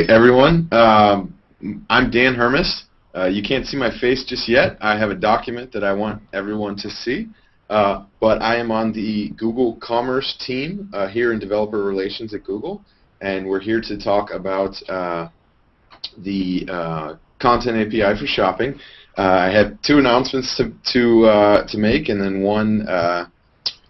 Hey everyone, I'm Dan Hermes. You can't see my face just yet. I have a document that I want everyone to see, but I am on the Google Commerce team here in Developer Relations at Google, and we're here to talk about the Content API for shopping. I have two announcements to make, and then one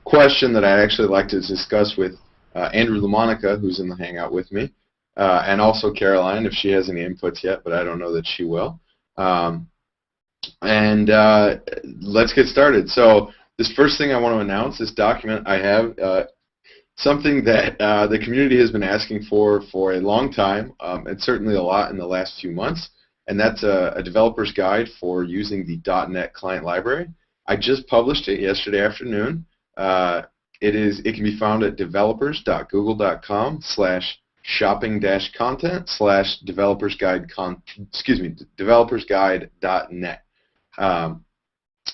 question that I'd actually like to discuss with Andrew LaMonica, who's in the Hangout with me. And also Caroline, if she has any inputs yet, but I don't know that she will. Let's get started. So this first thing I want to announce, this document I have, something that the community has been asking for a long time, and certainly a lot in the last few months, and that's a developer's guide for using the .NET Client Library. I just published it yesterday afternoon. It can be found at developersguide.net.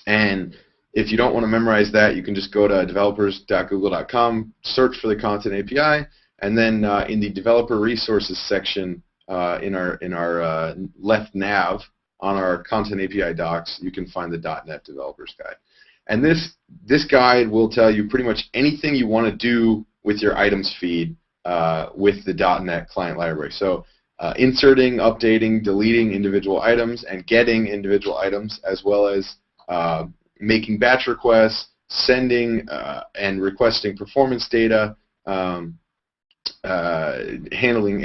And if you don't want to memorize that, you can just go to developers.google.com, search for the Content API, and then in the Developer Resources section in our left nav on our Content API docs, you can find the .NET Developers Guide. And this guide will tell you pretty much anything you want to do with your items feed with the .NET Client Library. So inserting, updating, deleting individual items, and getting individual items, as well as making batch requests, sending and requesting performance data, handling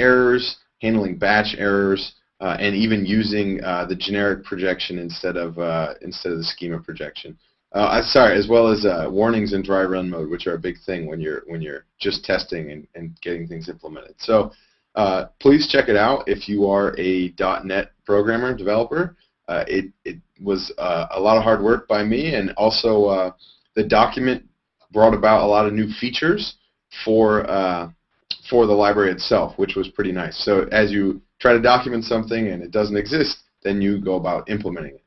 errors, handling batch errors, and even using the generic projection instead of the schema projection. As well as warnings in dry run mode, which are a big thing when you're just testing and getting things implemented. So please check it out if you are a .NET programmer, developer. It was a lot of hard work by me, and also the document brought about a lot of new features for the library itself, which was pretty nice. So as you try to document something and it doesn't exist, then you go about implementing it.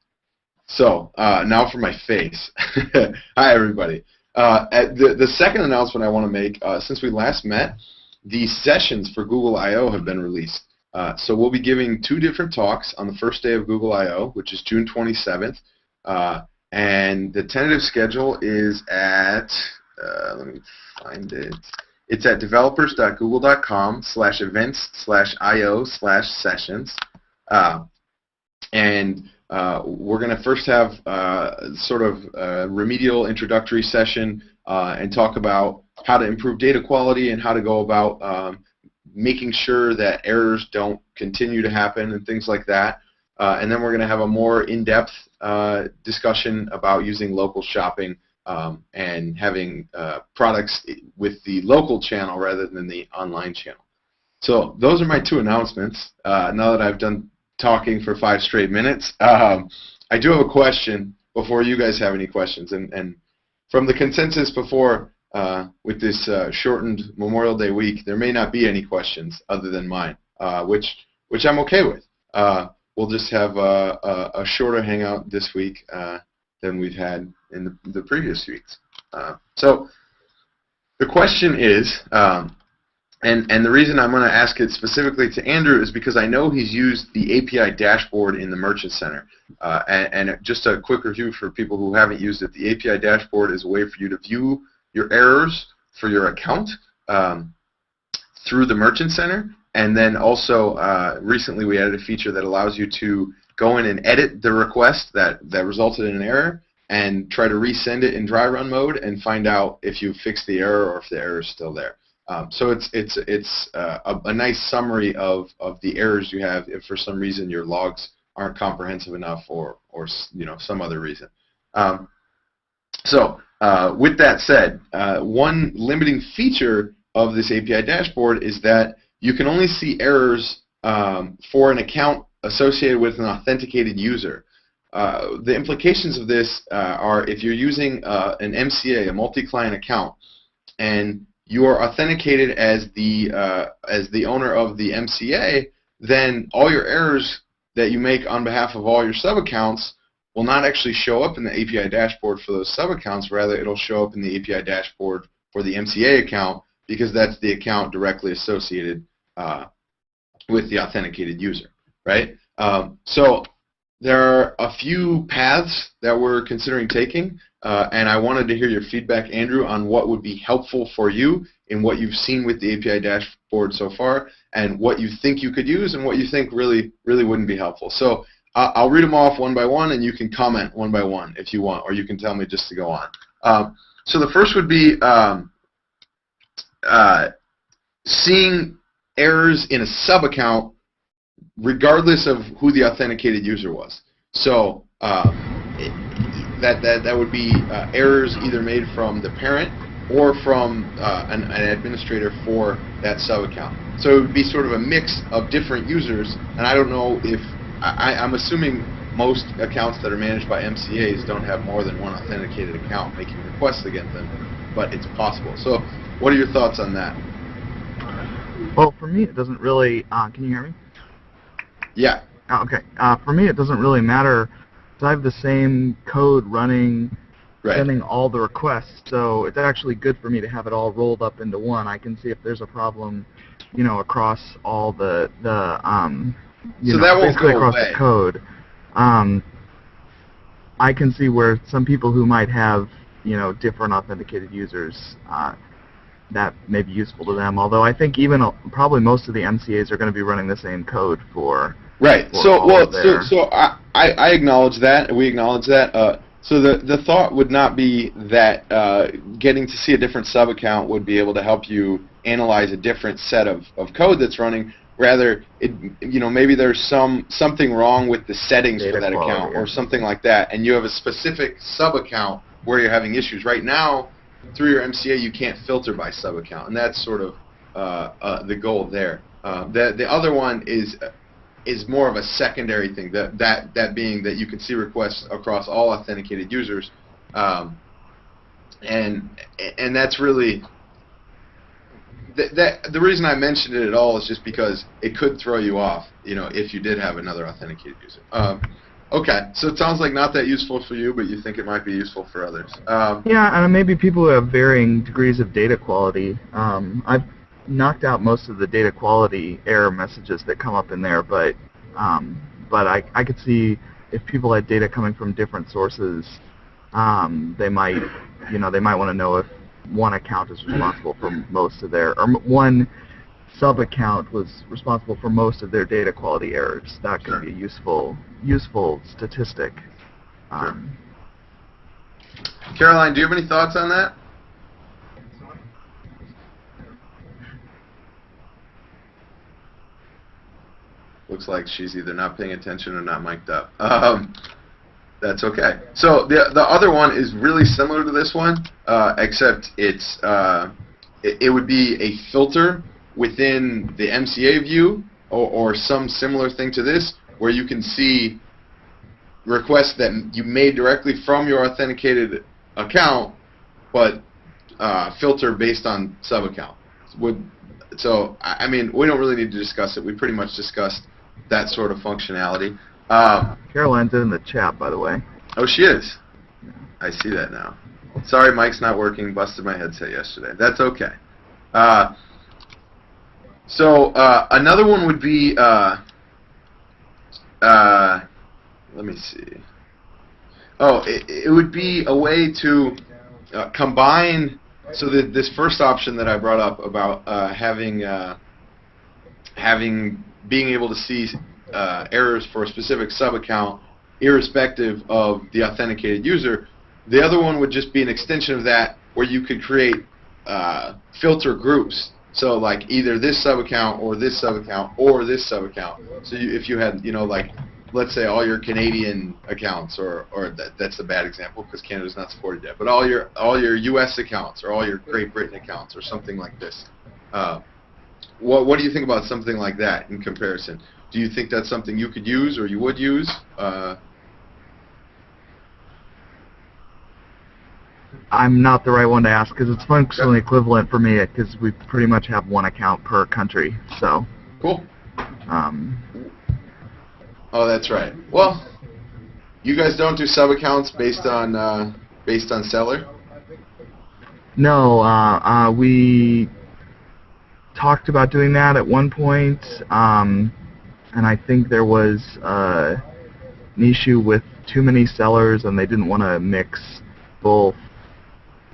So now for my face. Hi everybody. The second announcement I want to make, since we last met, the sessions for Google I/O have been released. So we'll be giving two different talks on the first day of Google I/O, which is June 27th. And the tentative schedule is at, let me find it. It's at developers.google.com/events/io/sessions. We're going to first have sort of a remedial introductory session and talk about how to improve data quality and how to go about making sure that errors don't continue to happen and things like that. And then we're going to have a more in-depth discussion about using local shopping and having products with the local channel rather than the online channel. So those are my two announcements. Now that I've done talking for 5 straight minutes, I do have a question before you guys have any questions. And from the consensus before, with this shortened Memorial Day week, there may not be any questions other than mine, which I'm okay with. We'll just have a shorter hangout this week than we've had in the previous weeks. So the question is, and the reason I'm going to ask it specifically to Andrew is because I know he's used the API dashboard in the Merchant Center. And just a quick review for people who haven't used it, the API dashboard is a way for you to view your errors for your account through the Merchant Center. And then also recently we added a feature that allows you to go in and edit the request that resulted in an error and try to resend it in dry run mode and find out if you fixed the error or if the error is still there. So it's a nice summary of the errors you have if for some reason your logs aren't comprehensive enough or some other reason. With that said, one limiting feature of this API dashboard is that you can only see errors for an account associated with an authenticated user. The implications of this are if you're using an MCA, a multi-client account, and you are authenticated as the owner of the MCA, then all your errors that you make on behalf of all your sub-accounts will not actually show up in the API dashboard for those sub-accounts. Rather, it'll show up in the API dashboard for the MCA account because that's the account directly associated with the authenticated user, right? So there are a few paths that we're considering taking, and I wanted to hear your feedback, Andrew, on what would be helpful for you in what you've seen with the API dashboard so far, and what you think you could use, and what you think really wouldn't be helpful. So I'll read them off one by one, and you can comment one by one if you want, or you can tell me just to go on. So the first would be seeing errors in a sub-account regardless of who the authenticated user was. So that would be errors either made from the parent or from an administrator for that sub-account. So it would be sort of a mix of different users, and I don't know if, I'm assuming most accounts that are managed by MCAs don't have more than one authenticated account making requests against them, but it's possible. So what are your thoughts on that? Well, for me, it doesn't really, can you hear me? Yeah. Okay. For me, it doesn't really matter. I have the same code running, sending all the requests, so it's actually good for me to have it all rolled up into one. I can see if there's a problem, across all the so that won't go across away. The code. I can see where some people who might have, different authenticated users, that may be useful to them. Although I think even probably most of the MCAs are going to be running the same code for. Right. So I acknowledge that. We acknowledge that. So the thought would not be that getting to see a different sub account would be able to help you analyze a different set of code that's running. Rather, maybe there's something wrong with the settings for that account or something like that, and you have a specific sub account where you're having issues. Right now, through your MCA, you can't filter by sub account, and that's sort of the goal there. The other one is more of a secondary thing. That being that you can see requests across all authenticated users, and that's really. The reason I mentioned it at all is just because it could throw you off, if you did have another authenticated user. Okay, so it sounds like not that useful for you, but you think it might be useful for others. Yeah, and maybe people who have varying degrees of data quality. I've knocked out most of the data quality error messages that come up in there, but I could see if people had data coming from different sources, they might want to know if one account is responsible for most of their, or one sub-account was responsible for most of their data quality errors. That could be a useful statistic. Caroline, do you have any thoughts on that? Looks like she's either not paying attention or not mic'd up. That's okay. So the other one is really similar to this one, except it would be a filter within the MCA view or some similar thing to this, where you can see requests that you made directly from your authenticated account, but filter based on sub-account. So, I mean, we don't really need to discuss it. We pretty much discussed that sort of functionality. Caroline's in the chat, by the way. Oh, she is? I see that now. Sorry, mic's not working. Busted my headset yesterday. That's okay. So another one would be, let me see. Oh, it would be a way to combine. So this first option that I brought up about being able to see errors for a specific sub-account irrespective of the authenticated user, the other one would just be an extension of that where you could create filter groups. So like either this sub-account or this sub-account or this sub-account. So if you had, like, let's say all your Canadian accounts, or that's a bad example because Canada's not supported yet, but all your U.S. accounts or all your Great Britain accounts or something like this. What do you think about something like that in comparison? Do you think that's something you could use or you would use? I'm not the right one to ask because it's functionally equivalent for me because we pretty much have one account per country. So. Cool. Oh, that's right. Well, you guys don't do sub-accounts based on seller? No, we talked about doing that at one point, and I think there was an issue with too many sellers, and they didn't want to mix both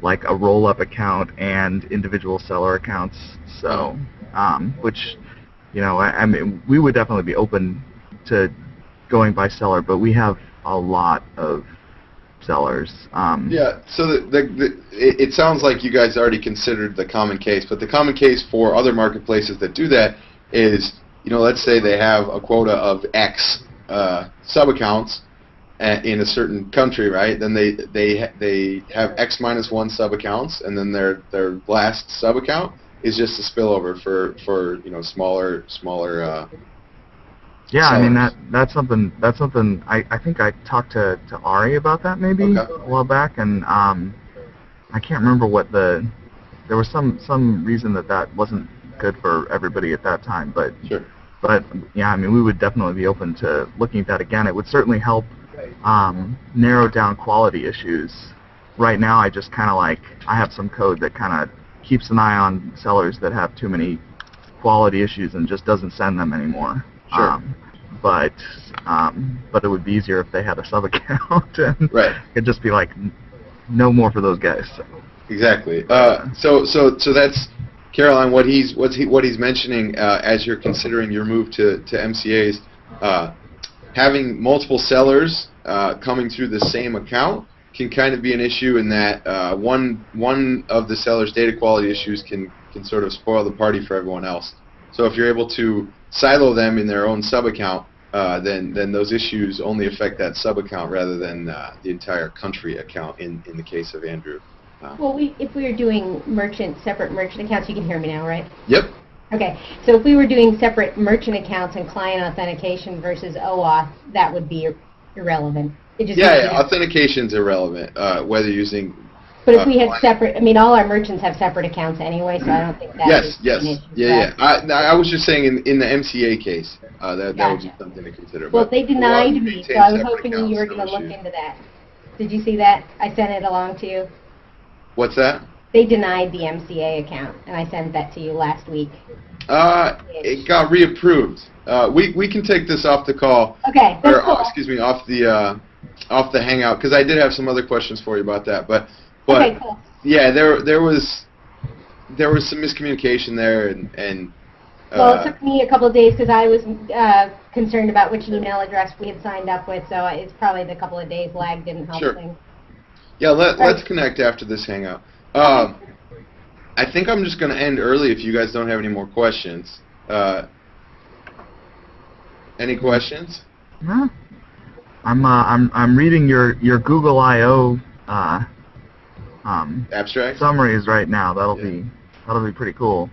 like a roll-up account and individual seller accounts. So, which, I mean, we would definitely be open to going by seller, but we have a lot of sellers. Yeah, so it sounds like you guys already considered the common case, but the common case for other marketplaces that do that is, let's say they have a quota of X sub-accounts in a certain country, right? Then they have X minus 1 sub-accounts, and then their last sub-account is just a spillover for smaller yeah, sellers. I mean that's something I think I talked to Ari about that maybe a while back, and I can't remember what there was some reason that wasn't good for everybody at that time, but sure. But yeah, I mean, we would definitely be open to looking at that again. It would certainly help narrow down quality issues. Right now, I just kind of I have some code that kind of keeps an eye on sellers that have too many quality issues and just doesn't send them anymore. Sure. But it would be easier if they had a sub account and right. it'd just be like no more for those guys. So. Exactly. So that's Caroline. What he's mentioning as you're considering your move to MCAs, having multiple sellers coming through the same account can kind of be an issue in that one of the seller's data quality issues can sort of spoil the party for everyone else. So if you're able to silo them in their own sub-account, then those issues only affect that sub-account rather than the entire country account in the case of Andrew. Well, if we were doing separate merchant accounts, you can hear me now, right? Yep. Okay, so if we were doing separate merchant accounts and client authentication versus OAuth, that would be irrelevant. Authentication's irrelevant, whether using... But if we had separate, I mean, all our merchants have separate accounts anyway, so I don't think that Yes. an issue. Yeah. I was just saying in the MCA case, that would be something to consider. Well, they denied me, so I was hoping you were going to look into that. Did you see that? I sent it along to you. What's that? They denied the MCA account, and I sent that to you last week. It got reapproved. We can take this off the call. Okay, that's cool. Excuse me, off the Hangout, because I did have some other questions for you about that. But okay, cool. Yeah, there was some miscommunication there, and well, it took me a couple of days because I was concerned about which email address we had signed up with, so it's probably the couple of days lag didn't help things. Yeah, let's connect after this Hangout. I think I'm just going to end early if you guys don't have any more questions. Any questions? No. I'm reading your Google I/O abstract summaries right now. That'll be pretty cool.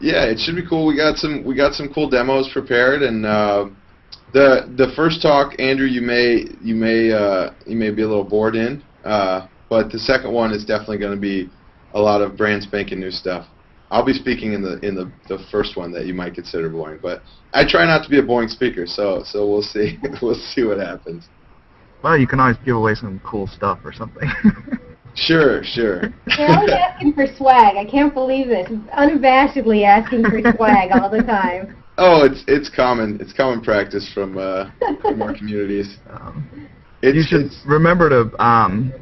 Yeah, it should be cool. We got some cool demos prepared, and the first talk, Andrew, you may be a little bored in, but the second one is definitely going to be a lot of brand spanking new stuff. I'll be speaking in the first one that you might consider boring, but I try not to be a boring speaker, so we'll see we'll see what happens. Well, you can always give away some cool stuff or something. Sure. You're always asking for swag. I can't believe this. Unabashedly asking for swag all the time. Oh, it's common practice from our communities. You should remember to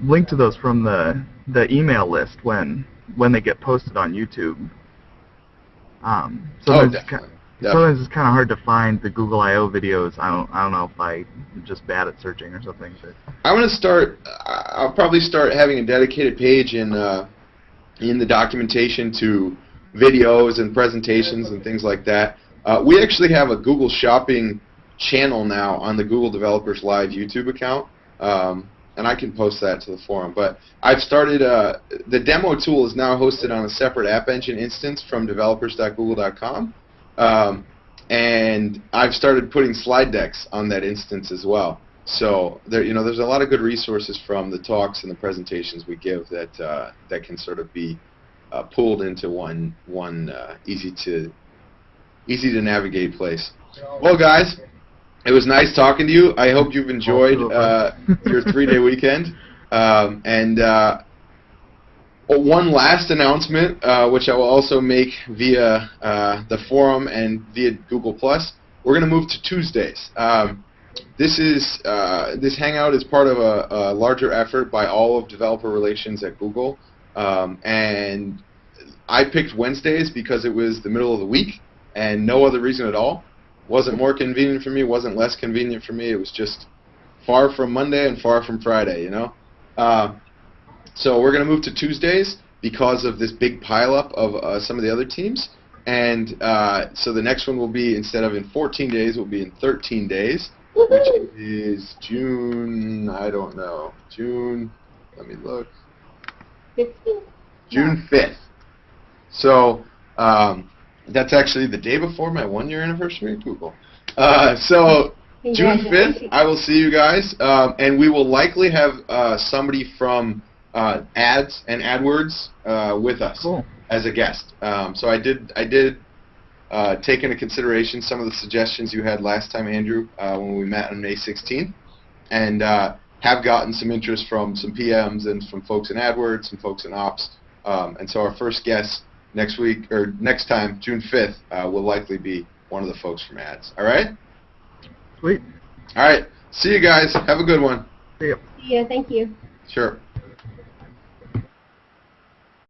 link to those from the email list when they get posted on YouTube. Sometimes it's kind of hard to find the Google I/O videos. I don't know if I'm just bad at searching or something. But I'll probably start having a dedicated page in the documentation to videos and presentations and things like that. We actually have a Google Shopping channel now on the Google Developers Live YouTube account, and I can post that to the forum. But I've started, the demo tool is now hosted on a separate App Engine instance from developers.google.com, and I've started putting slide decks on that instance as well. So there's a lot of good resources from the talks and the presentations we give that can sort of be pulled into one easy to navigate place. Well, guys, it was nice talking to you. I hope you've enjoyed your 3-day weekend. And One last announcement, which I will also make via the forum and via Google+. We're going to move to Tuesdays. This Hangout is part of a larger effort by all of developer relations at Google, and I picked Wednesdays because it was the middle of the week, and no other reason at all. Wasn't more convenient for me, wasn't less convenient for me. It was just far from Monday and far from Friday, you know. So we're going to move to Tuesdays because of this big pileup of some of the other teams. And so the next one will be, instead of in 14 days, will be in 13 days, which is June, I don't know, June, let me look. 15th? June 5th. So that's actually the day before my 1-year anniversary at Google. So June 5th, I will see you guys, and we will likely have somebody from Ads and AdWords with us as a guest. So I did take into consideration some of the suggestions you had last time, Andrew, when we met on May 16th, and have gotten some interest from some PMs and from folks in AdWords, some folks in Ops, and so our first guest next week, or next time, June 5th, will likely be one of the folks from Ads. All right? Sweet. All right. See you guys. Have a good one. See ya. Yeah, thank you. Sure.